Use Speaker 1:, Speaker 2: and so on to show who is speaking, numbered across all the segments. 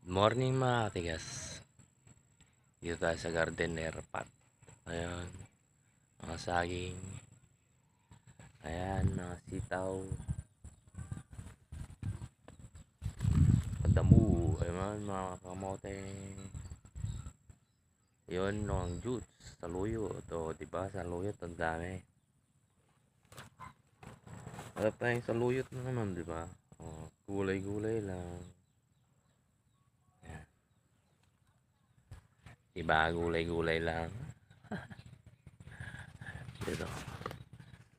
Speaker 1: Morning mga katigas. Dito tayo sa gardener pot. Ayan, mga saging. Ayan, mga sitaw. Padamu. Ayan, mga kamote. Yun, ang juice. Saluyot. O, diba? Saluyot, ang dami. Harap tayong saluyot na naman, diba? O, gulay-gulay lang. Ayan. Diba? Gulay-gulay lang. Dito.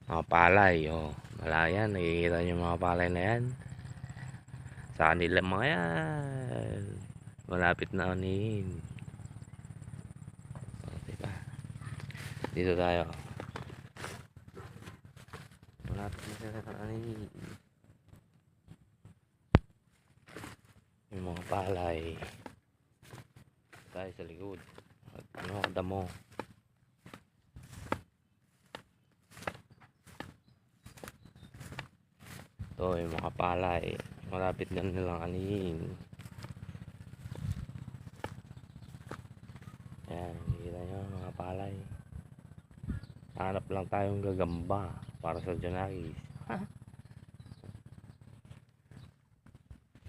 Speaker 1: Mga palay, oh. Malayan, nakikita nyo mga palay na yan. Sa kanila mga yan. Malapit na anihin. Oh, diba? Dito tayo. Malapit na sila sa anihin. Yung mga palay. Tayo sa likod. At ano, damo. Ito yung mga palay. Malapit na nilang anihin. Ayan, nakikita nyo mga palay. Hanap lang tayong gagamba para sa Janakis.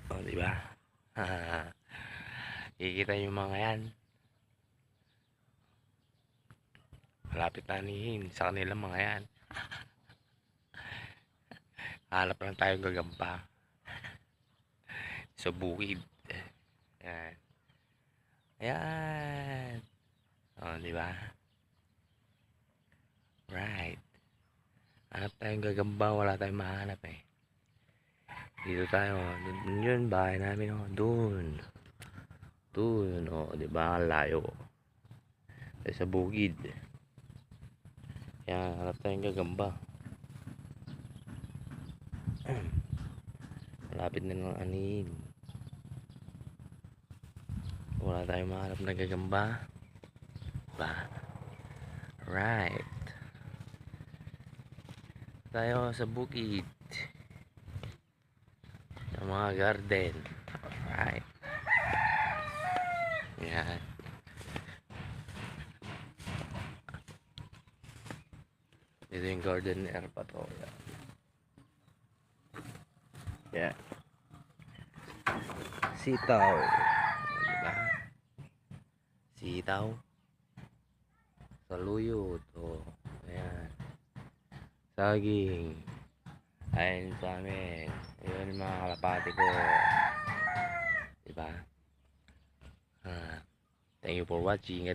Speaker 1: O, diba? Kikita yung mga yan. Malapit na anihin sa kanila mga yan. Hanap lang tayong gagamba sa bukid. Ayan. Ayan. O, diba? Right. Hanap tayong gagamba. Wala tayong mahanap eh. Dito tayo. Dun yun. Bahay namin. O. Dun. Dun. O, diba? Layo. Tayo sa bukid. Ayan. Hanap tayong gagamba. Malapit na ng anin. Wala tayong mahanap na gagamba. Ba? Right. Tayo sa bukid. Sa mga garden. Right. Yan. Ito yung gardener pa to. Yan. Sitaw. Diba? Sitaw. Saluyot. O. Ayan. Saging. Ayan sa amin. Ayan yung mga kalapati ko. Diba? Thank you for watching.